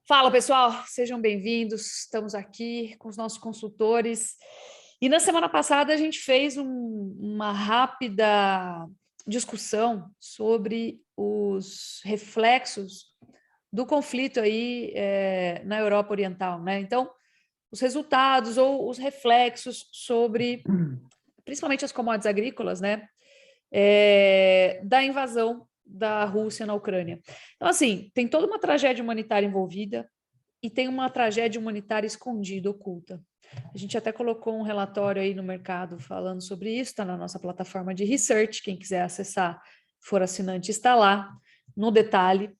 Fala, pessoal, sejam bem-vindos. Estamos aqui com os nossos consultores. E na semana passada a gente fez uma rápida discussão sobre os reflexos do conflito aí na Europa Oriental, né? Então, os resultados ou os reflexos sobre, principalmente as commodities agrícolas, né? Da invasão da Rússia na Ucrânia. Então, assim, tem toda uma tragédia humanitária envolvida e tem uma tragédia humanitária escondida, oculta. A gente até colocou um relatório aí no mercado falando sobre isso, está na nossa plataforma de research, quem quiser acessar, for assinante, está lá, no detalhe.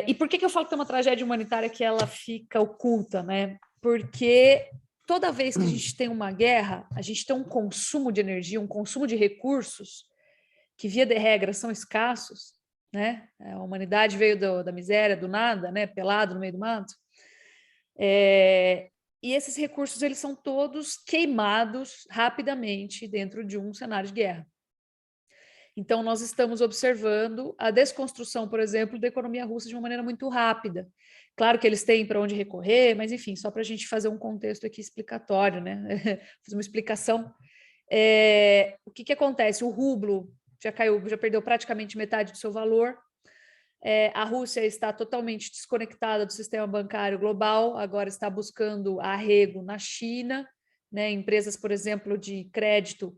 E por que eu falo que tem uma tragédia humanitária que ela fica oculta, né? Porque toda vez que a gente tem uma guerra, a gente tem um consumo de energia, um consumo de recursos que, via de regra, são escassos, né? A humanidade veio da miséria, do nada, né? Pelado no meio do mato. E esses recursos eles são todos queimados rapidamente dentro de um cenário de guerra. Então, nós estamos observando a desconstrução, por exemplo, da economia russa de uma maneira muito rápida. Claro que eles têm para onde recorrer, mas, enfim, só para a gente fazer um contexto aqui explicatório, né? Fazer uma explicação. O que acontece? O rublo já caiu, já perdeu praticamente metade do seu valor. A Rússia está totalmente desconectada do sistema bancário global, agora está buscando arrego na China, né? Empresas, por exemplo, de crédito,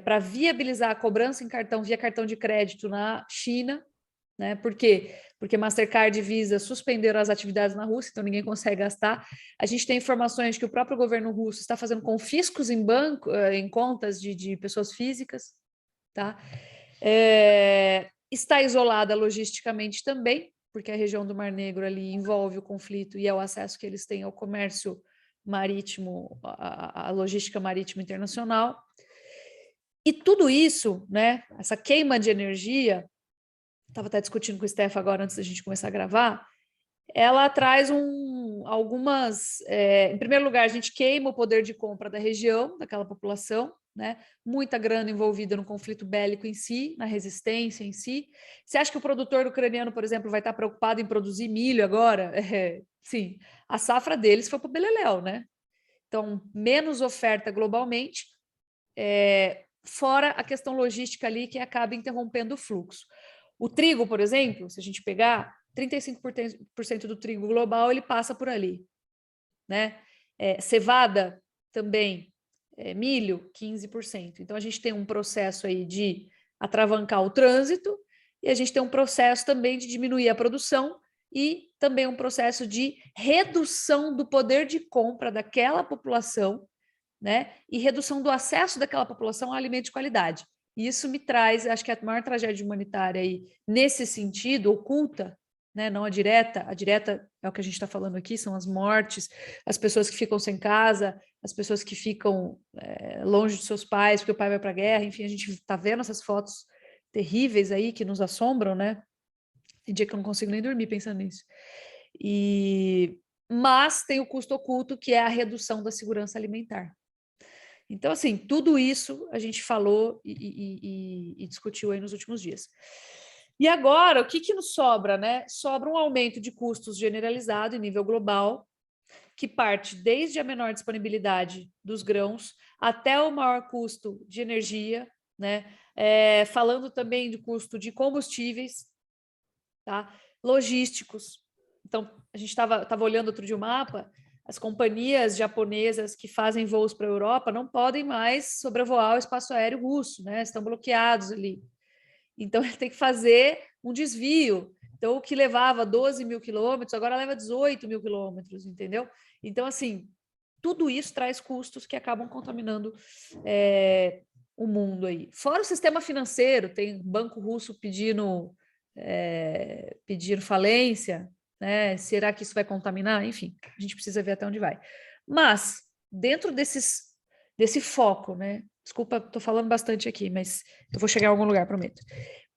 para viabilizar a cobrança em cartão via cartão de crédito na China, né? Por quê? Porque Mastercard e Visa suspenderam as atividades na Rússia, então ninguém consegue gastar. A gente tem informações que o próprio governo russo está fazendo confiscos em banco, em contas de pessoas físicas, tá? Está isolada logisticamente também, porque a região do Mar Negro ali envolve o conflito e é o acesso que eles têm ao comércio marítimo, a logística marítima internacional. E tudo isso, né, essa queima de energia, estava até discutindo com o Steph agora antes da gente começar a gravar, ela traz algumas... em primeiro lugar, a gente queima o poder de compra da região, daquela população, né? Muita grana envolvida no conflito bélico em si, na resistência em si. Você acha que o produtor ucraniano, por exemplo, vai estar preocupado em produzir milho agora? Sim, a safra deles foi para o beleléu, né? Então, menos oferta globalmente, fora a questão logística ali que acaba interrompendo o fluxo. O trigo, por exemplo, se a gente pegar, 35% do trigo global ele passa por ali, né? Cevada também, milho 15%. Então a gente tem um processo aí de atravancar o trânsito e a gente tem um processo também de diminuir a produção e também um processo de redução do poder de compra daquela população, né? E redução do acesso daquela população a alimento de qualidade. E isso me traz, acho que a maior tragédia humanitária aí, nesse sentido, oculta, né? Não a direta é o que a gente está falando aqui, são as mortes, as pessoas que ficam sem casa, as pessoas que ficam longe de seus pais, porque o pai vai para a guerra, enfim, a gente está vendo essas fotos terríveis aí que nos assombram, né? Tem dia que eu não consigo nem dormir pensando nisso. Mas tem o custo oculto, que é a redução da segurança alimentar. Então, assim, tudo isso a gente falou e discutiu aí nos últimos dias. E agora, o que nos sobra, né? Sobra um aumento de custos generalizado em nível global, que parte desde a menor disponibilidade dos grãos até o maior custo de energia, né? Falando também de custo de combustíveis, tá? Logísticos. Então, a gente estava olhando outro dia o mapa, as companhias japonesas que fazem voos para a Europa não podem mais sobrevoar o espaço aéreo russo, né? Estão bloqueados ali. Então, ele tem que fazer um desvio. Então, o que levava 12 mil quilômetros, agora leva 18 mil quilômetros, entendeu? Então, assim, tudo isso traz custos que acabam contaminando o mundo aí. Fora o sistema financeiro, tem banco russo pedindo falência, né? Será que isso vai contaminar? Enfim, a gente precisa ver até onde vai. Mas, dentro desse foco, né? Desculpa, estou falando bastante aqui, mas eu vou chegar a algum lugar, prometo.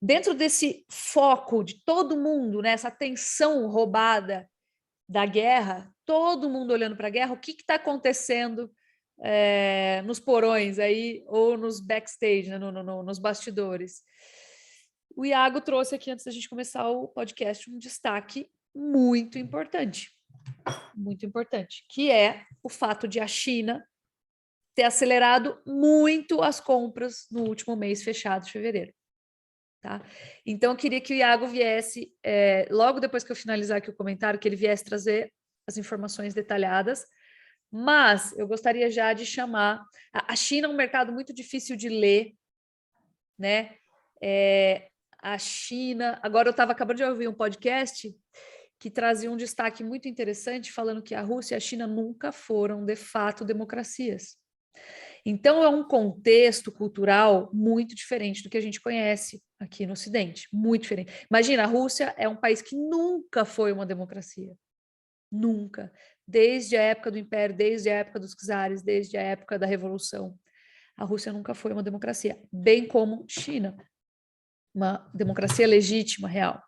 Dentro desse foco de todo mundo, né? Essa atenção roubada da guerra, todo mundo olhando para a guerra, o que está acontecendo nos porões aí, ou nos backstage, né? Nos bastidores? O Iago trouxe aqui, antes da gente começar o podcast, um destaque muito importante. muito importante, que é o fato de a China ter acelerado muito as compras no último mês fechado de fevereiro. Tá? Então, eu queria que o Iago viesse, logo depois que eu finalizar aqui o comentário, que ele viesse trazer as informações detalhadas, mas eu gostaria já de chamar... A China é um mercado muito difícil de ler, né? A China... Agora, eu estava acabando de ouvir um podcast que trazia um destaque muito interessante, falando que a Rússia e a China nunca foram, de fato, democracias. Então, é um contexto cultural muito diferente do que a gente conhece aqui no Ocidente, muito diferente. Imagina, a Rússia é um país que nunca foi uma democracia, nunca. Desde a época do Império, desde a época dos czares, desde a época da Revolução. A Rússia nunca foi uma democracia, bem como China, uma democracia legítima, real.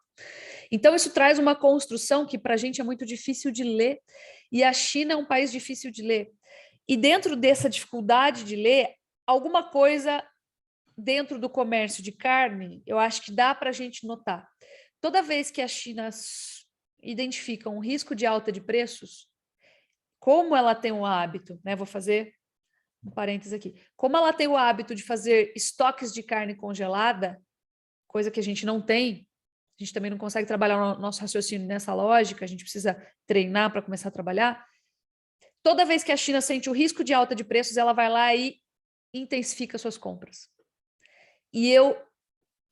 Então, isso traz uma construção que para a gente é muito difícil de ler, e a China é um país difícil de ler. E dentro dessa dificuldade de ler, alguma coisa dentro do comércio de carne, eu acho que dá para a gente notar. Toda vez que a China identifica um risco de alta de preços, como ela tem o hábito, né? Vou fazer um parênteses aqui. Como ela tem o hábito de fazer estoques de carne congelada, coisa que a gente não tem, a gente também não consegue trabalhar o nosso raciocínio nessa lógica, a gente precisa treinar para começar a trabalhar. Toda vez que a China sente o risco de alta de preços, ela vai lá e intensifica suas compras. E eu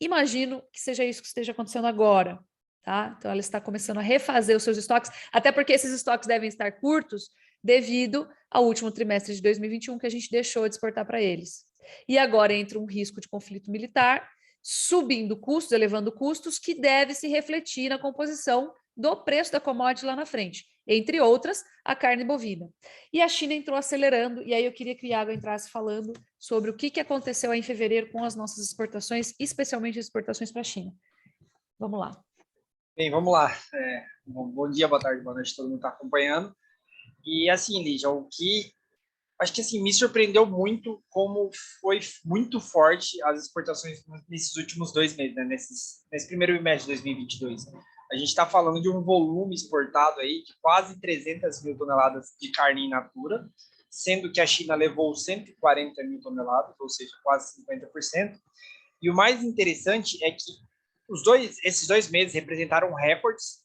imagino que seja isso que esteja acontecendo agora. Tá? Então, ela está começando a refazer os seus estoques, até porque esses estoques devem estar curtos devido ao último trimestre de 2021 que a gente deixou de exportar para eles. E agora entra um risco de conflito militar, subindo custos, elevando custos, que deve se refletir na composição do preço da commodity lá na frente, entre outras, a carne bovina. E a China entrou acelerando, e aí eu queria que o Iago entrasse falando sobre o que aconteceu aí em fevereiro com as nossas exportações, especialmente as exportações para a China. Vamos lá. Bem, vamos lá. Bom dia, boa tarde, boa noite, todo mundo está acompanhando. E assim, Lígia, acho que assim, me surpreendeu muito como foi muito forte as exportações nesses últimos 2 meses, né? Nesse primeiro bimestre de 2022. A gente está falando de um volume exportado aí de quase 300 mil toneladas de carne in natura, sendo que a China levou 140 mil toneladas, ou seja, quase 50%. E o mais interessante é que esses 2 meses representaram recordes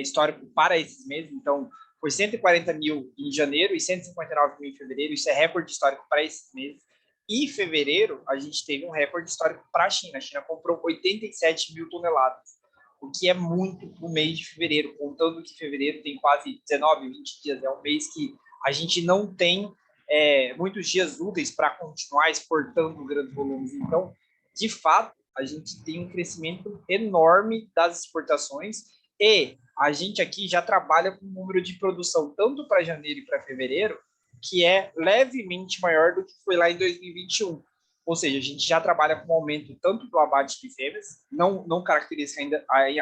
históricos para esses meses. Então, foi 140 mil em janeiro e 159 mil em fevereiro. Isso é recorde histórico para esses meses. E em fevereiro, a gente teve um recorde histórico para a China. A China comprou 87 mil toneladas, o que é muito no mês de fevereiro, contando que fevereiro tem quase 19, 20 dias. É um mês que a gente não tem muitos dias úteis para continuar exportando grandes volumes. Então, de fato, a gente tem um crescimento enorme das exportações e a gente aqui já trabalha com um número de produção tanto para janeiro e para fevereiro que é levemente maior do que foi lá em 2021. Ou seja, a gente já trabalha com um aumento tanto do abate de fêmeas, não caracteriza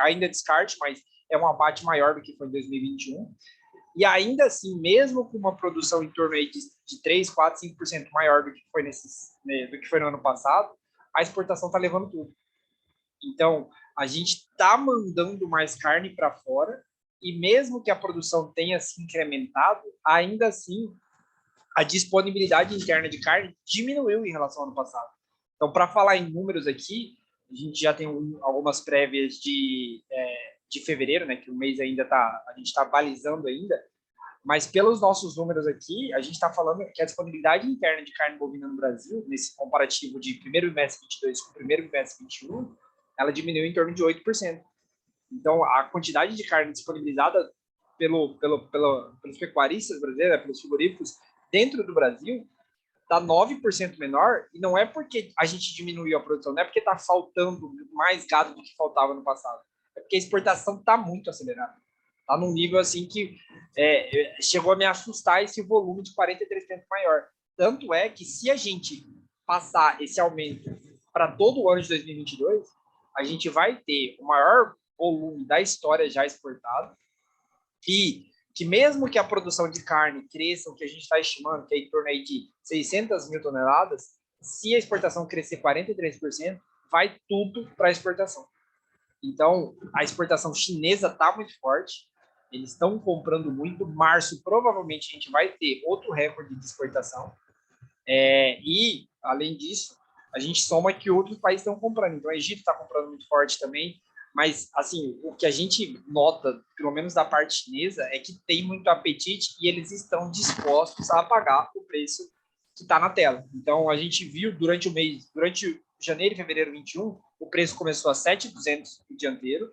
ainda descarte, mas é um abate maior do que foi em 2021. E ainda assim, mesmo com uma produção em torno aí de 3, 4, 5% maior do que foi do que foi no ano passado, a exportação está levando tudo. Então, a gente está mandando mais carne para fora e mesmo que a produção tenha se incrementado, ainda assim, a disponibilidade interna de carne diminuiu em relação ao ano passado. Então, para falar em números aqui, a gente já tem algumas prévias de fevereiro, né, que o mês ainda a gente está balizando ainda, mas pelos nossos números aqui, a gente está falando que a disponibilidade interna de carne bovina no Brasil, nesse comparativo de primeiro bimestre 22 com primeiro bimestre 21, ela diminuiu em torno de 8%. Então, a quantidade de carne disponibilizada pelos pecuaristas brasileiros, pelos frigoríficos dentro do Brasil, está 9% menor, e não é porque a gente diminuiu a produção, não é porque está faltando mais gado do que faltava no passado, é porque a exportação está muito acelerada. Está num nível assim que chegou a me assustar esse volume de 43% maior. Tanto é que se a gente passar esse aumento para todo o ano de 2022, a gente vai ter o maior volume da história já exportado e que mesmo que a produção de carne cresça, o que a gente está estimando, que é em torno aí de 600 mil toneladas, se a exportação crescer 43%, vai tudo para a exportação. Então, a exportação chinesa está muito forte. eles estão comprando muito. Março, provavelmente, a gente vai ter outro recorde de exportação. E, além disso, a gente soma que outros países estão comprando. Então, o Egito está comprando muito forte também. Mas, assim, o que a gente nota, pelo menos da parte chinesa, é que tem muito apetite e eles estão dispostos a pagar o preço que está na tela. Então, a gente viu durante janeiro e fevereiro 21, o preço começou a 7.200 no dianteiro.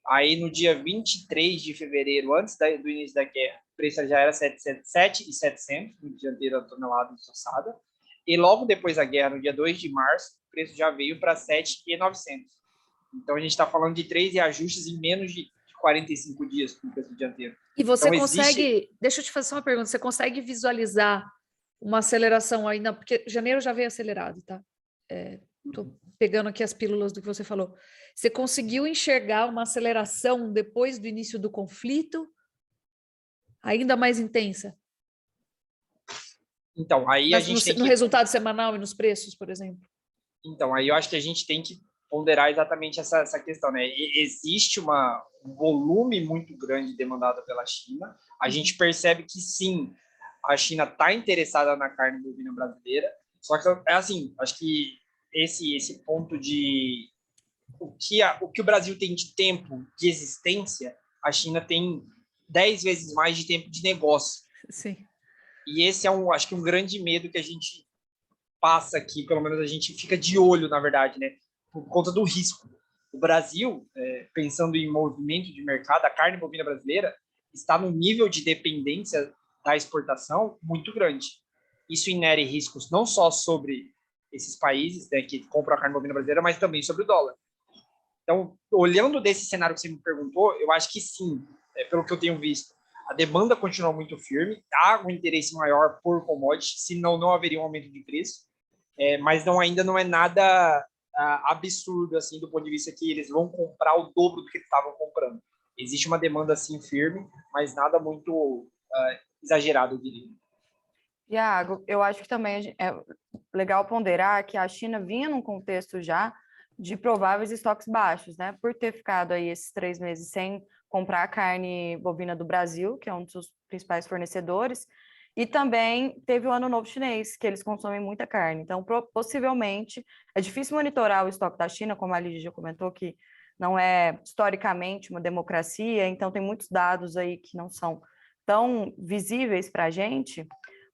Aí, no dia 23 de fevereiro, antes do início da guerra, o preço já era 7.700 no dianteiro a tonelada ensoçada. E logo depois da guerra, no dia 2 de março, o preço já veio para 7.900. Então, a gente está falando de 3 reajustes em menos de 45 dias no preço dianteiro. E você Então, consegue... Deixa eu te fazer uma pergunta. Você consegue visualizar uma aceleração ainda? Porque janeiro já veio acelerado, tá? Estou pegando aqui as pílulas do que você falou. Você conseguiu enxergar uma aceleração depois do início do conflito ainda mais intensa? Então, aí a gente tem no que... resultado semanal e nos preços, por exemplo? Então, aí eu acho que a gente tem que ponderar exatamente essa questão, né? Existe um volume muito grande demandado pela China. A gente percebe que, sim, a China está interessada na carne bovina brasileira, só que, assim, acho que esse ponto de o que o Brasil tem de tempo de existência, a China tem 10 vezes mais de tempo de negócio. Sim. E esse é, acho que, um grande medo que a gente passa aqui, pelo menos a gente fica de olho, na verdade, né? Por conta do risco. O Brasil, pensando em movimento de mercado, a carne bovina brasileira está num nível de dependência da exportação muito grande. Isso inere riscos não só sobre esses países, né, que compram a carne bovina brasileira, mas também sobre o dólar. Então, olhando desse cenário que você me perguntou, eu acho que sim, pelo que eu tenho visto, a demanda continua muito firme, há um interesse maior por commodity, senão não haveria um aumento de preço, mas ainda não é nada absurdo assim do ponto de vista que eles vão comprar o dobro do que eles estavam comprando. Existe uma demanda assim firme, mas nada muito exagerado, eu diria. Iago, eu acho que também é legal ponderar que a China vinha num contexto já de prováveis estoques baixos, né? Por ter ficado aí esses 3 meses sem comprar a carne bovina do Brasil, que é um dos principais fornecedores, e também teve o Ano Novo Chinês, que eles consomem muita carne. Então, possivelmente, é difícil monitorar o estoque da China, como a Lígia já comentou, que não é historicamente uma democracia, então tem muitos dados aí que não são tão visíveis para a gente,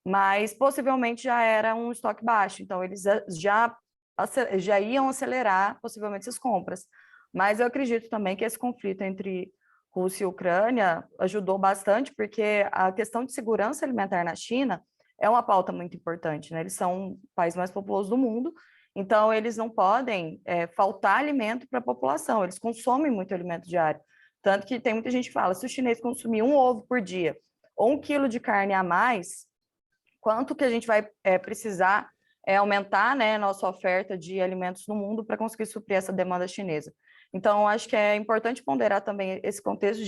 mas possivelmente já era um estoque baixo, então eles já iam acelerar possivelmente essas compras. Mas eu acredito também que esse conflito entre Rússia e Ucrânia ajudou bastante, porque a questão de segurança alimentar na China é uma pauta muito importante, né? Eles são o país mais populoso do mundo, então eles não podem faltar alimento para a população, eles consomem muito alimento diário. Tanto que tem muita gente que fala, se o chinês consumir um ovo por dia ou 1 quilo de carne a mais, quanto que a gente vai precisar aumentar, né, nossa oferta de alimentos no mundo para conseguir suprir essa demanda chinesa. Então, acho que é importante ponderar também esse contexto. A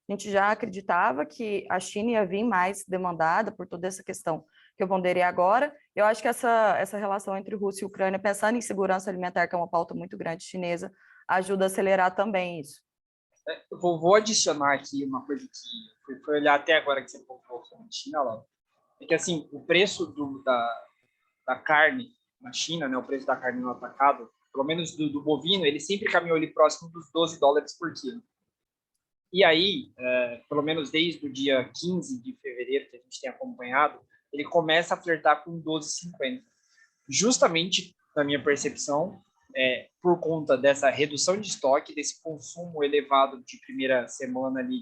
gente já acreditava que a China ia vir mais demandada por toda essa questão que eu ponderei agora. Eu acho que essa relação entre Rússia e Ucrânia, pensando em segurança alimentar, que é uma pauta muito grande chinesa, ajuda a acelerar também isso. Eu vou adicionar aqui uma coisa que foi olhar até agora que você pontuou sobre a China, Laura. É que, assim, o preço da carne na China, né, o preço da carne no atacado, pelo menos do bovino, ele sempre caminhou ali próximo dos $12 por quilo. E aí, pelo menos desde o dia 15 de fevereiro, que a gente tem acompanhado, ele começa a flertar com 12,50. Justamente, na minha percepção, por conta dessa redução de estoque, desse consumo elevado de primeira semana ali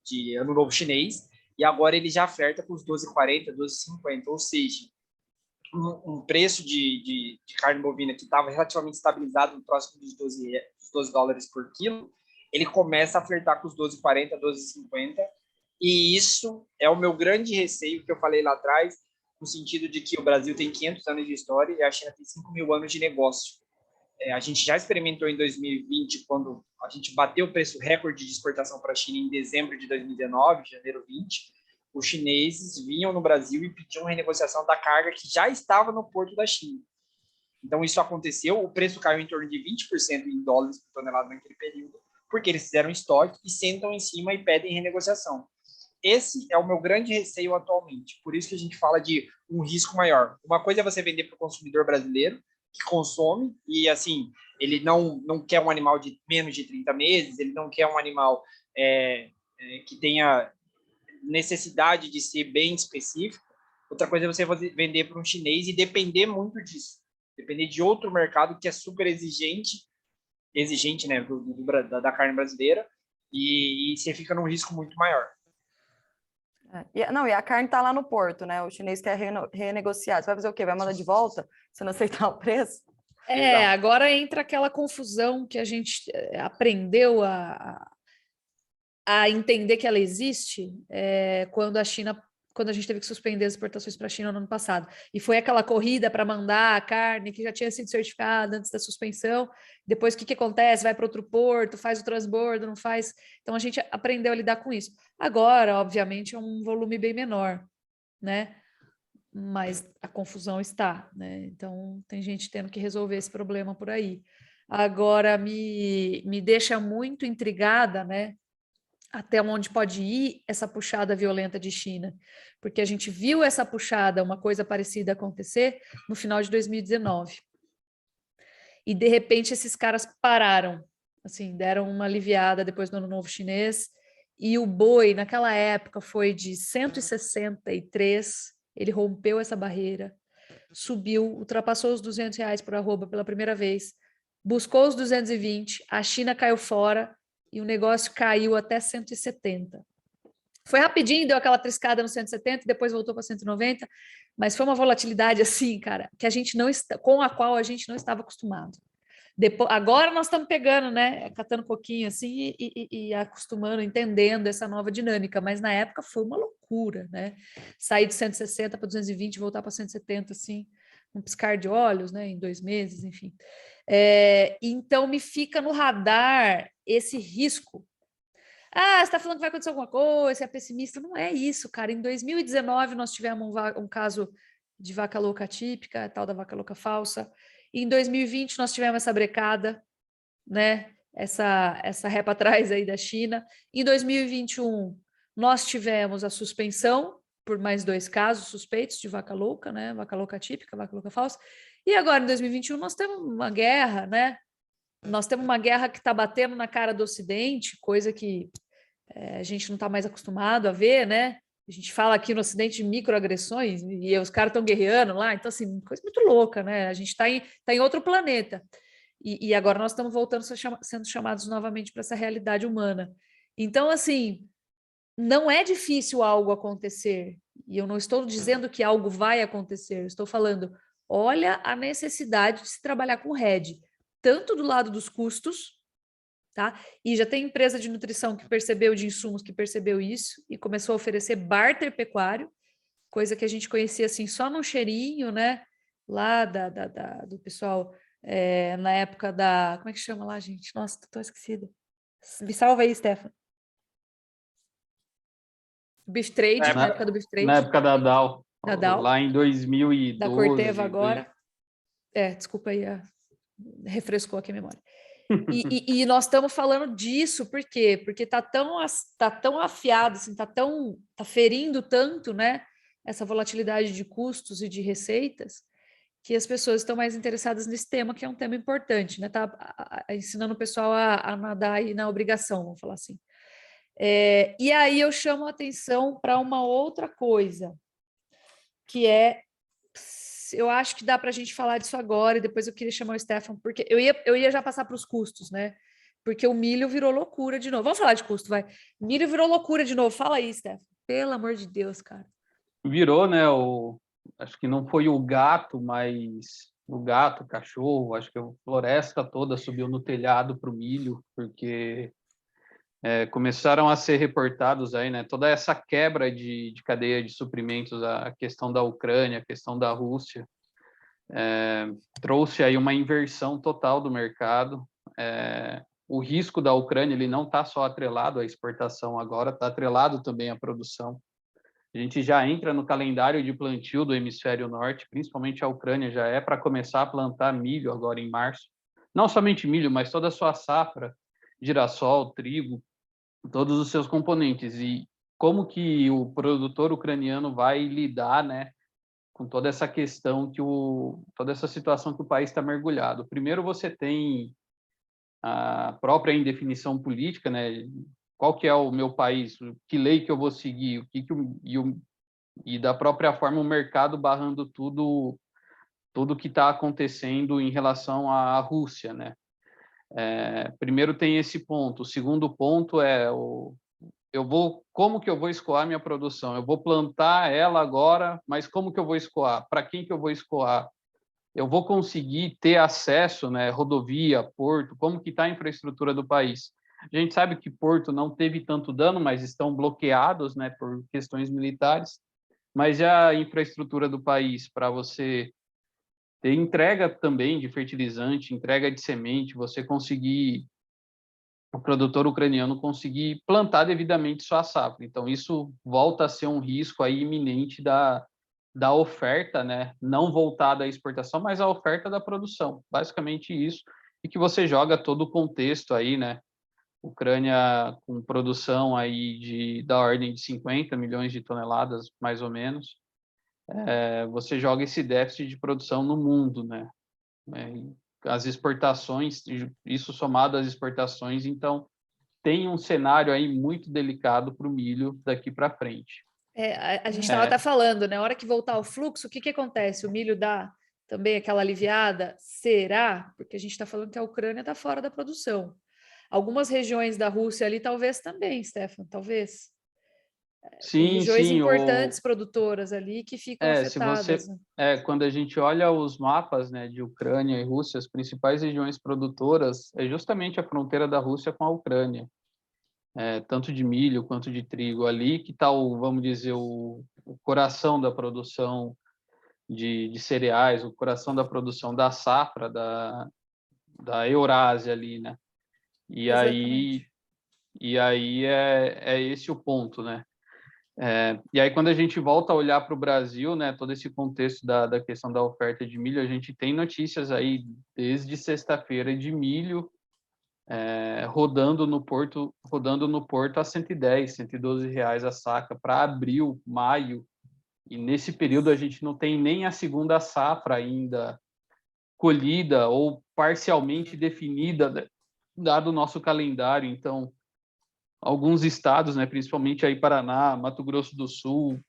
de Ano Novo Chinês, e agora ele já oferta com os 12,40, 12,50, ou seja, um preço de carne bovina que estava relativamente estabilizado no próximo dos $12 por quilo, ele começa a flertar com os 12,40, 12,50, e isso é o meu grande receio que eu falei lá atrás, no sentido de que o Brasil tem 500 anos de história e a China tem 5.000 anos de negócio. A gente já experimentou em 2020, quando a gente bateu o preço recorde de exportação para a China em dezembro de 2019, janeiro 20, os chineses vinham no Brasil e pediam renegociação da carga que já estava no porto da China. Então, isso aconteceu, o preço caiu em torno de 20% em dólares por tonelada naquele período, porque eles fizeram estoque e sentam em cima e pedem renegociação. Esse é o meu grande receio atualmente. Por isso que a gente fala de um risco maior. Uma coisa é você vender para o consumidor brasileiro, que consome, e assim, ele não quer um animal de menos de 30 meses, ele não quer um animal que tenha necessidade de ser bem específico. Outra coisa é você vender para um chinês e depender muito disso. Depender de outro mercado que é super exigente, né, da carne brasileira, e você fica num risco muito maior. E a carne está lá no porto, né? O chinês quer renegociar. Você vai fazer o quê? Vai mandar de volta se não aceitar o preço? Exato. Agora entra aquela confusão que a gente aprendeu a entender que ela existe quando a gente teve que suspender as exportações para a China no ano passado. E foi aquela corrida para mandar a carne que já tinha sido certificada antes da suspensão. Depois, o que acontece? Vai para outro porto, faz o transbordo, não faz. Então, a gente aprendeu a lidar com isso. Agora, obviamente, é um volume bem menor, né? Mas a confusão está, né? Então, tem gente tendo que resolver esse problema por aí. Agora, me deixa muito intrigada, né? Até onde pode ir essa puxada violenta de China, porque a gente viu essa puxada, uma coisa parecida acontecer no final de 2019. E, de repente, esses caras pararam, assim, deram uma aliviada depois do Ano Novo Chinês, e o boi, naquela época, foi de 163, ele rompeu essa barreira, subiu, ultrapassou os R$200 por arroba pela primeira vez, buscou os 220, a China caiu fora, e o negócio caiu até 170. Foi rapidinho, deu aquela triscada no 170, depois voltou para 190, mas foi uma volatilidade assim, cara, que a gente não está, com a qual a gente não estava acostumado. Agora nós estamos pegando, né, catando um pouquinho assim e acostumando, entendendo essa nova dinâmica, mas na época foi uma loucura, né? Sair de 160 para 220 e voltar para 170, assim, um piscar de olhos, né, em 2 meses, enfim. Então me fica no radar esse risco. Você está falando que vai acontecer alguma coisa, você é pessimista. Não é isso, cara. Em 2019, nós tivemos um caso de vaca louca típica, a tal da vaca louca falsa. Em 2020, nós tivemos essa brecada, né? Essa ré para trás aí da China. Em 2021, nós tivemos a suspensão por mais 2 casos suspeitos de vaca louca, né? Vaca louca típica, vaca louca falsa. E agora, em 2021, nós temos uma guerra, né? Nós temos uma guerra que está batendo na cara do Ocidente, coisa que a gente não está mais acostumado a ver, né? A gente fala aqui no Ocidente de microagressões e os caras estão guerreando lá, então, assim, coisa muito louca, né? A gente está em outro planeta. E agora nós estamos voltando sendo chamados novamente para essa realidade humana. Então, assim, não é difícil algo acontecer. E eu não estou dizendo que algo vai acontecer, eu estou falando, olha a necessidade de se trabalhar com RED, tanto do lado dos custos, tá? E já tem empresa de nutrição que percebeu, de insumos que percebeu isso e começou a oferecer barter pecuário, coisa que a gente conhecia assim só num cheirinho, né? Lá do pessoal na época da... Como é que chama lá, gente? Nossa, tô esquecida. Me salva aí, Stefano. Beef Trade, na época do Beef Trade. Na época da Dow. Da Dow. Lá em 2012. Da Corteva agora. Desculpa aí, refrescou aqui a memória. E nós estamos falando disso, por quê? Porque tá tão afiado, assim, tá ferindo tanto, né, essa volatilidade de custos e de receitas, que as pessoas estão mais interessadas nesse tema, que é um tema importante, né? Tá ensinando o pessoal a nadar aí na obrigação, vamos falar assim. E aí eu chamo a atenção para uma outra coisa, que eu acho que dá para a gente falar disso agora, e depois eu queria chamar o Stefan, porque eu ia já passar para os custos, né? Porque o milho virou loucura de novo. Vamos falar de custo, vai. Milho virou loucura de novo. Fala aí, Stefan. Pelo amor de Deus, cara. Virou, né? Acho que não foi o gato, mas o gato, o cachorro, acho que a floresta toda subiu no telhado para o milho, porque começaram a ser reportados aí, né? Toda essa quebra de cadeia de suprimentos, a questão da Ucrânia, a questão da Rússia, trouxe aí uma inversão total do mercado. O risco da Ucrânia, ele não está só atrelado à exportação agora, está atrelado também à produção. A gente já entra no calendário de plantio do hemisfério norte, principalmente a Ucrânia já para começar a plantar milho agora em março. Não somente milho, mas toda a sua safra girassol, trigo, todos os seus componentes. E como que o produtor ucraniano vai lidar, né, com toda essa questão toda essa situação que o país está mergulhado. Primeiro você tem a própria indefinição política, né? Qual que é o meu país, que lei que eu vou seguir, e da própria forma o mercado barrando tudo que está acontecendo em relação à Rússia, né? Primeiro tem esse ponto. O segundo ponto é como que eu vou escoar minha produção? Eu vou plantar ela agora, mas como que eu vou escoar? Para quem que eu vou escoar? Eu vou conseguir ter acesso, né, rodovia, porto, como que está a infraestrutura do país? A gente sabe que Porto não teve tanto dano, mas estão bloqueados, né, por questões militares. Mas e a infraestrutura do país para você ter entrega também de fertilizante, entrega de semente, você conseguir o produtor ucraniano conseguir plantar devidamente sua safra. Então, isso volta a ser um risco aí iminente da oferta, né? Não voltada à exportação, mas à oferta da produção. Basicamente isso. E que você joga todo o contexto aí, né? Ucrânia com produção aí da ordem de 50 milhões de toneladas, mais ou menos. Você joga esse déficit de produção no mundo, né? As exportações, isso somado às exportações, então tem um cenário aí muito delicado para o milho daqui para frente. A gente estava até falando, né? Na hora que voltar o fluxo, o que que acontece? O milho dá também aquela aliviada? Será? Porque a gente está falando que a Ucrânia está fora da produção. Algumas regiões da Rússia ali, talvez também, Stefan, talvez. Tem Sim, regiões sim. importantes produtoras ali que ficam Se você, afetadas, né? quando a gente olha os mapas, né, de Ucrânia e Rússia, as principais regiões produtoras é justamente a fronteira da Rússia com a Ucrânia, tanto de milho quanto de trigo. Ali que está vamos dizer, o coração da produção de cereais, o coração da produção da safra da Eurásia ali, né? E aí, Exatamente. é esse o ponto, né? E aí, quando a gente volta a olhar para o Brasil, né, todo esse contexto da questão da oferta de milho, a gente tem notícias aí desde sexta-feira de milho rodando no porto a 110, R$ 112 a saca para abril, maio, e nesse período a gente não tem nem a segunda safra ainda colhida ou parcialmente definida, né, dado o nosso calendário. Então, alguns estados, né, principalmente aí Paraná, Mato Grosso do Sul,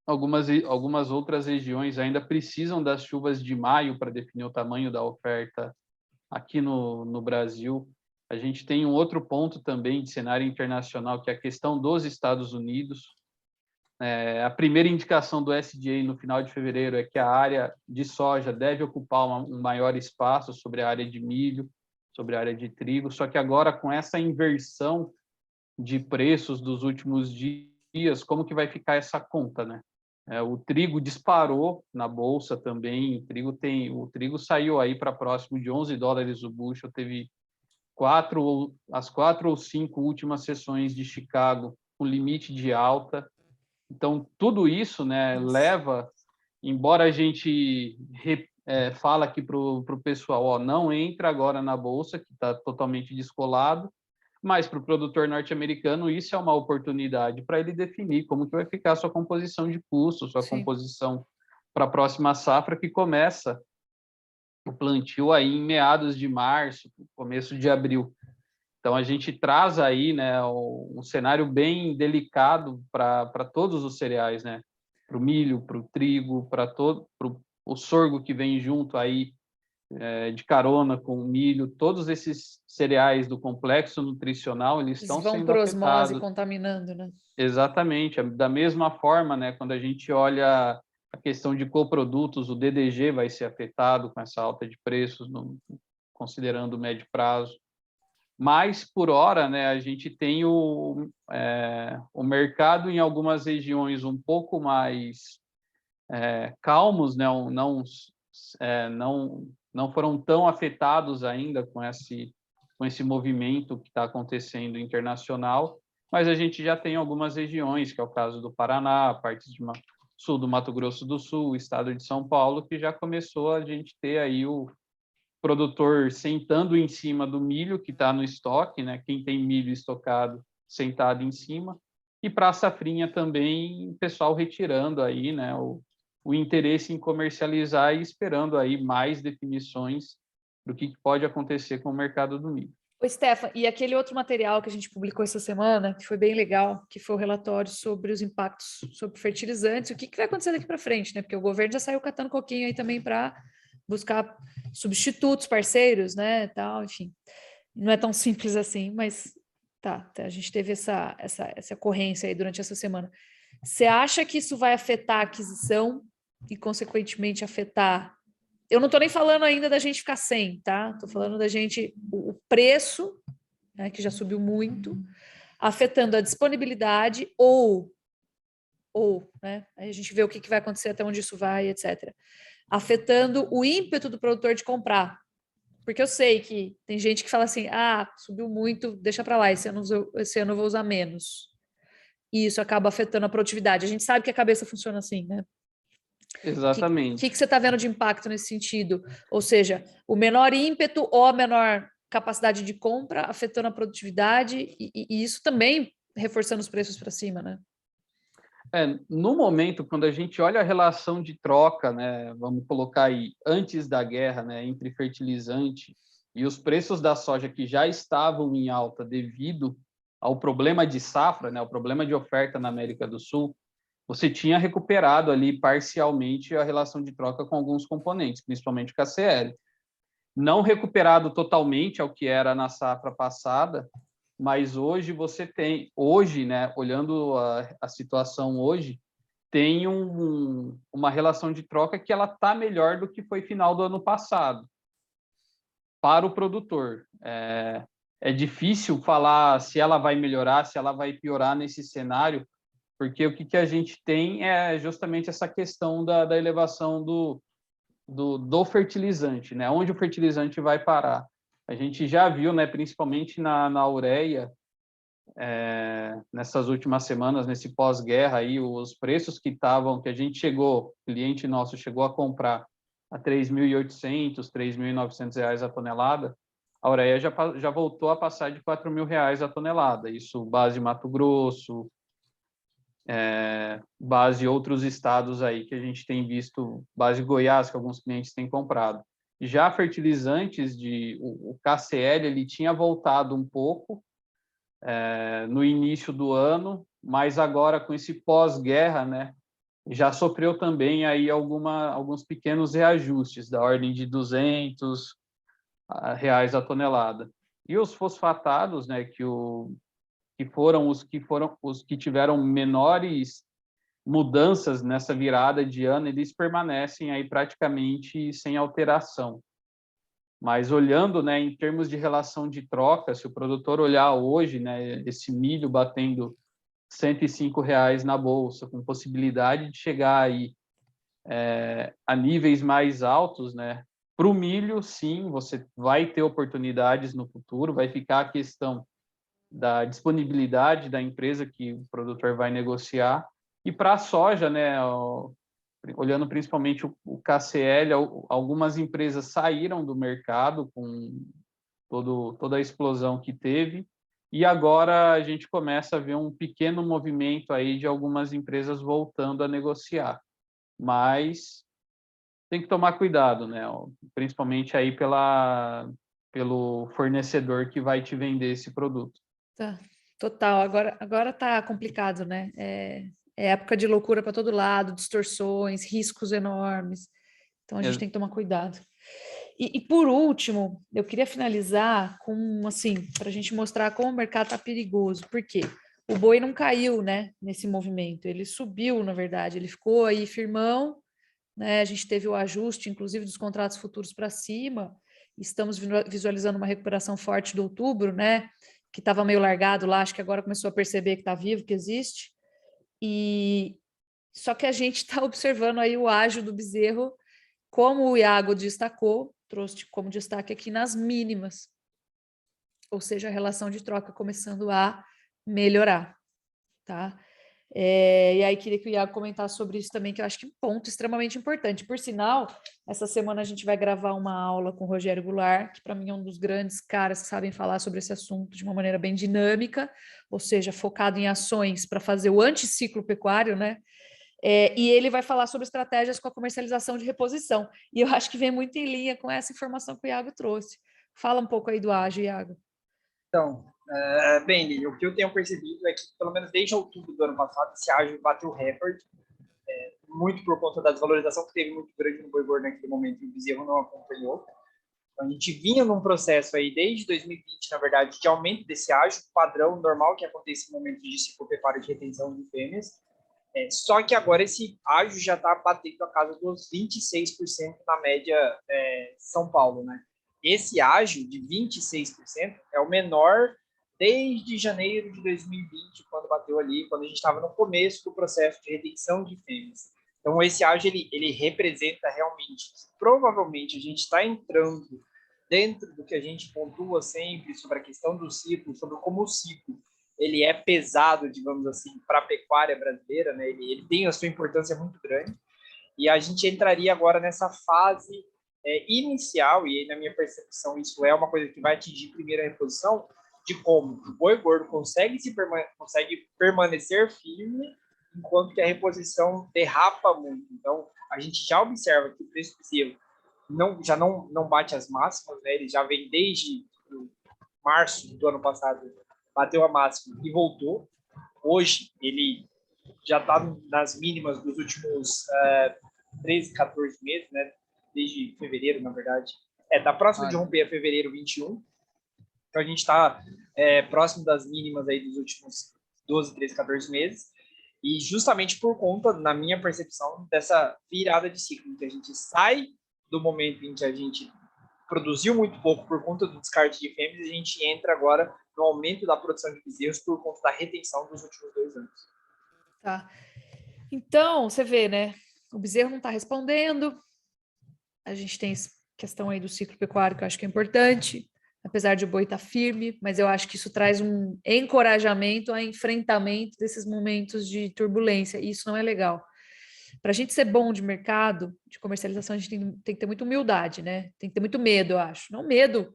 algumas outras regiões ainda precisam das chuvas de maio para definir o tamanho da oferta aqui no Brasil. A gente tem um outro ponto também de cenário internacional, que é a questão dos Estados Unidos. A primeira indicação do SDA no final de fevereiro é que a área de soja deve ocupar um maior espaço sobre a área de milho, sobre a área de trigo, só que agora com essa inversão de preços dos últimos dias, como que vai ficar essa conta, né? O trigo disparou na bolsa também, o trigo saiu aí para próximo de $11 o bushel, teve as 4 ou 5 últimas sessões de Chicago com limite de alta. Então, tudo isso, né, leva, embora a gente fala aqui para o pessoal, não entra agora na bolsa, que está totalmente descolado, mas para o produtor norte-americano isso é uma oportunidade para ele definir como que vai ficar a sua composição de custo, sua Sim. composição para a próxima safra, que começa o plantio aí em meados de março, começo de abril. Então, a gente traz aí, né, um cenário bem delicado para todos os cereais, né? Para o milho, para o trigo, para o sorgo que vem junto aí, de carona com o milho. Todos esses cereais do complexo nutricional, eles Eles estão vão sendo por osmose afetados. contaminando, né? Exatamente. Da mesma forma, né, quando a gente olha a questão de coprodutos, o DDG vai ser afetado com essa alta de preços, considerando o médio prazo. Mas, por hora, né, a gente tem o mercado em algumas regiões um pouco mais calmos, né, não foram tão afetados ainda com esse movimento que está acontecendo internacional, mas a gente já tem algumas regiões, que é o caso do Paraná, partes sul do Mato Grosso do Sul, estado de São Paulo, que já começou a gente ter aí produtor sentando em cima do milho que está no estoque, né? Quem tem milho estocado sentado em cima, e para a safrinha também, o pessoal retirando aí, né, o interesse em comercializar e esperando aí mais definições do que pode acontecer com o mercado do milho. Ô, Stefan, e aquele outro material que a gente publicou essa semana, que foi bem legal, que foi o relatório sobre os impactos sobre fertilizantes, o que vai acontecer daqui para frente, né? Porque o governo já saiu catando coquinho aí também para buscar substitutos, parceiros, né? Tal, enfim. Não é tão simples assim, mas tá, a gente teve essa ocorrência aí durante essa semana. Você acha que isso vai afetar a aquisição e, consequentemente, afetar... Eu não estou nem falando ainda da gente ficar sem, tá? Estou falando da gente... O preço, né, que já subiu muito, afetando a disponibilidade ou né? Aí a gente vê o que vai acontecer, até onde isso vai, etc. Afetando o ímpeto do produtor de comprar. Porque eu sei que tem gente que fala assim, subiu muito, deixa para lá, esse ano eu vou usar menos. E isso acaba afetando a produtividade. A gente sabe que a cabeça funciona assim, né? Exatamente. O que você está vendo de impacto nesse sentido? Ou seja, o menor ímpeto ou a menor capacidade de compra afetando a produtividade e isso também reforçando os preços para cima, né? No momento, quando a gente olha a relação de troca, né, vamos colocar aí, antes da guerra, né, entre fertilizante e os preços da soja que já estavam em alta devido ao problema de safra, né, o problema de oferta na América do Sul, você tinha recuperado ali parcialmente a relação de troca com alguns componentes, principalmente o KCl. Não recuperado totalmente ao que era na safra passada, mas hoje você tem, né, olhando a situação hoje, tem uma relação de troca que ela está melhor do que foi final do ano passado para o produtor. É difícil falar se ela vai melhorar, se ela vai piorar nesse cenário, porque o que a gente tem é justamente essa questão da elevação do fertilizante, né? Onde o fertilizante vai parar. A gente já viu, né, principalmente na ureia, nessas últimas semanas, nesse pós-guerra, aí, os preços que a gente chegou, cliente nosso chegou a comprar a R$ 3.800, R$ 3.900 a tonelada, a ureia já voltou a passar de R$ 4.000 a tonelada. Isso base Mato Grosso, base outros estados aí que a gente tem visto, base Goiás, que alguns clientes têm comprado. Já fertilizantes, o KCl, ele tinha voltado um pouco no início do ano, mas agora com esse pós-guerra, né, já sofreu também aí alguns pequenos reajustes, da ordem de R$ 200 a tonelada. E os fosfatados, né, que foram os que tiveram menores mudanças nessa virada de ano, eles permanecem aí praticamente sem alteração. Mas olhando, né, em termos de relação de troca, se o produtor olhar hoje, né, esse milho batendo R$ 105 na bolsa, com possibilidade de chegar aí a níveis mais altos, né? Para o milho, sim, você vai ter oportunidades no futuro, vai ficar a questão da disponibilidade da empresa que o produtor vai negociar. E para a soja, né, olhando principalmente o KCl, algumas empresas saíram do mercado com toda a explosão que teve, e agora a gente começa a ver um pequeno movimento aí de algumas empresas voltando a negociar. Mas tem que tomar cuidado, né? Principalmente aí pelo fornecedor que vai te vender esse produto. Tá, total. Agora tá complicado, né? É época de loucura para todo lado, distorções, riscos enormes. Então a gente tem que tomar cuidado. E por último, eu queria finalizar com assim, para a gente mostrar como o mercado está perigoso. Por quê? O boi não caiu, né, nesse movimento, ele subiu, na verdade, ele ficou aí firmão, né? A gente teve o ajuste, inclusive, dos contratos futuros para cima. Estamos visualizando uma recuperação forte do outubro, né? Que estava meio largado lá, acho que agora começou a perceber que está vivo, que existe. E só que a gente está observando aí o ágio do bezerro, como o Iago destacou, trouxe como destaque aqui nas mínimas. Ou seja, a relação de troca começando a melhorar, tá? E aí queria que o Iago comentasse sobre isso também, que eu acho que é um ponto extremamente importante. Por sinal, essa semana a gente vai gravar uma aula com o Rogério Goulart, que para mim é um dos grandes caras que sabem falar sobre esse assunto de uma maneira bem dinâmica, ou seja, focado em ações para fazer o anticiclo pecuário, né? E ele vai falar sobre estratégias com a comercialização de reposição. E eu acho que vem muito em linha com essa informação que o Iago trouxe. Fala um pouco aí do ágio, Iago. Então, bem, Lili, o que eu tenho percebido é que, pelo menos desde outubro do ano passado, esse ágio bateu o recorde, muito por conta da desvalorização que teve muito grande no boi gordo naquele momento, e o bezerro não acompanhou. Então, a gente vinha num processo aí, desde 2020, na verdade, de aumento desse ágio, padrão normal que acontece no momento de ciclo pecuário de retenção de fêmeas. Só que agora esse ágio já está batendo a casa dos 26% na média São Paulo, né? Esse ágio de 26% é o menor desde janeiro de 2020, quando bateu ali, quando a gente estava no começo do processo de retenção de fêmeas. Então, esse ágio, ele representa realmente, provavelmente, a gente está entrando dentro do que a gente pontua sempre sobre a questão do ciclo, sobre como o ciclo ele é pesado, digamos assim, para a pecuária brasileira, né? Ele tem a sua importância muito grande, e a gente entraria agora nessa fase inicial, e aí, na minha percepção, isso é uma coisa que vai atingir primeiro a reposição, de como o boi gordo consegue permanecer firme, enquanto que a reposição derrapa muito. Então, a gente já observa que o preço bezerro já não bate as máximas, né? Ele já vem desde março do ano passado, bateu a máxima e voltou. Hoje, ele já está nas mínimas dos últimos 13, 14 meses, né? Desde fevereiro, na verdade. Está próximo de romper a fevereiro 21. Então, a gente está próximo das mínimas aí dos últimos 12, 13, 14 meses. E justamente por conta, na minha percepção, dessa virada de ciclo, que a gente sai do momento em que a gente produziu muito pouco por conta do descarte de fêmeas, a gente entra agora no aumento da produção de bezerros por conta da retenção dos últimos 2 anos. Tá. Então, você vê, né? O bezerro não está respondendo. A gente tem essa questão aí do ciclo pecuário, que eu acho que é importante, apesar de o boi estar firme, mas eu acho que isso traz um encorajamento a enfrentamento desses momentos de turbulência, e isso não é legal. Para a gente ser bom de mercado, de comercialização, a gente tem que ter muita humildade, né? Tem que ter muito medo, eu acho. Não medo,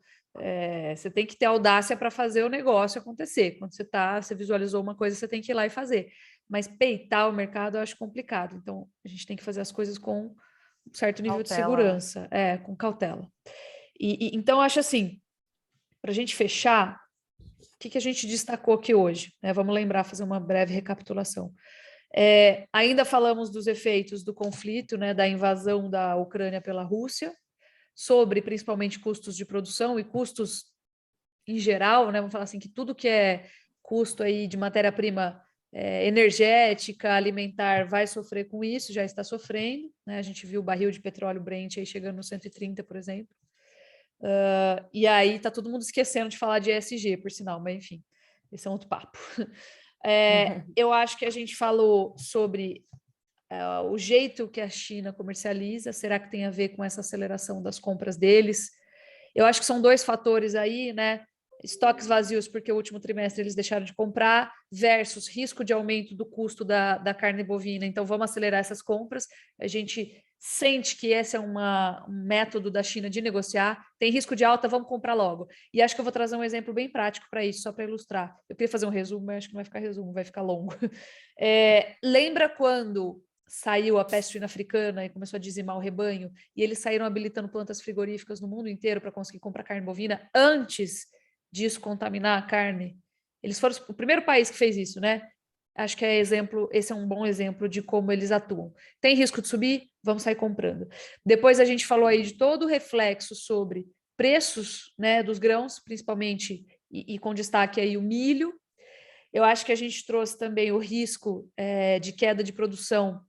você tem que ter audácia para fazer o negócio acontecer. Quando você visualizou uma coisa, você tem que ir lá e fazer. Mas peitar o mercado eu acho complicado. Então, a gente tem que fazer as coisas com um certo nível de segurança, com cautela. Então, eu acho assim, para a gente fechar, o que a gente destacou aqui hoje? Vamos lembrar, fazer uma breve recapitulação. Ainda falamos dos efeitos do conflito, né, da invasão da Ucrânia pela Rússia, sobre principalmente custos de produção e custos em geral, né, vamos falar assim, que tudo que é custo aí de matéria-prima energética, alimentar, vai sofrer com isso, já está sofrendo, né? A gente viu o barril de petróleo Brent aí chegando no 130, por exemplo. E aí está todo mundo esquecendo de falar de ESG, por sinal, mas enfim, esse é um outro papo. Eu acho que a gente falou sobre o jeito que a China comercializa, será que tem a ver com essa aceleração das compras deles? Eu acho que são 2 fatores aí, né? Estoques vazios, porque o último trimestre eles deixaram de comprar, versus risco de aumento do custo da carne bovina. Então, vamos acelerar essas compras. A gente sente que esse é um método da China de negociar. Tem risco de alta, vamos comprar logo. E acho que eu vou trazer um exemplo bem prático para isso, só para ilustrar. Eu queria fazer um resumo, mas acho que não vai ficar resumo, vai ficar longo. Lembra quando saiu a peste suína africana e começou a dizimar o rebanho, e eles saíram habilitando plantas frigoríficas no mundo inteiro para conseguir comprar carne bovina antes disso contaminar a carne? Eles foram o primeiro país que fez isso, né? Acho que esse é um bom exemplo de como eles atuam. Tem risco de subir? Vamos sair comprando. Depois a gente falou aí de todo o reflexo sobre preços, né, dos grãos, principalmente, e com destaque aí o milho. Eu acho que a gente trouxe também o risco de queda de produção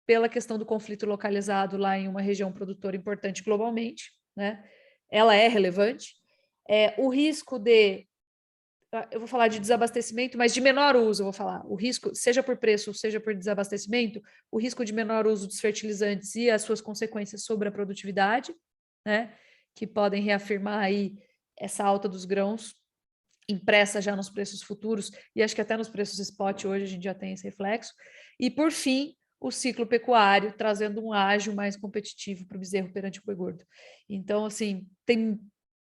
pela questão do conflito localizado lá em uma região produtora importante globalmente, né? Ela é relevante. O risco eu vou falar de desabastecimento, mas de menor uso, eu vou falar. O risco, seja por preço, seja por desabastecimento, o risco de menor uso dos fertilizantes e as suas consequências sobre a produtividade, né? Que podem reafirmar aí essa alta dos grãos. impressa já nos preços futuros, e acho que até nos preços spot hoje a gente já tem esse reflexo. E, por fim, o ciclo pecuário, trazendo um ágio mais competitivo para o bezerro perante o boi gordo. Então, assim,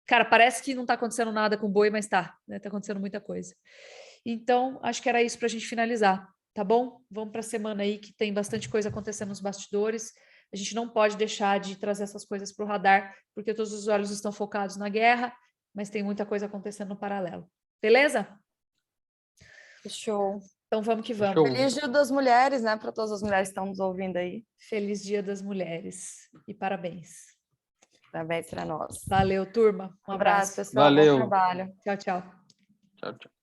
cara, parece que não está acontecendo nada com o boi, mas está, né? Está acontecendo muita coisa. Então, acho que era isso para a gente finalizar, tá bom? Vamos para a semana aí que tem bastante coisa acontecendo nos bastidores. A gente não pode deixar de trazer essas coisas para o radar, porque todos os olhos estão focados na guerra, mas tem muita coisa acontecendo no paralelo. Beleza? Show. Então vamos que vamos. Show. Feliz Dia das Mulheres, né? Para todas as mulheres que estão nos ouvindo aí. Feliz Dia das Mulheres e parabéns. Parabéns para nós. Valeu, turma. Um abraço. Pessoal. Valeu. Bom trabalho. Tchau, tchau. Tchau, tchau.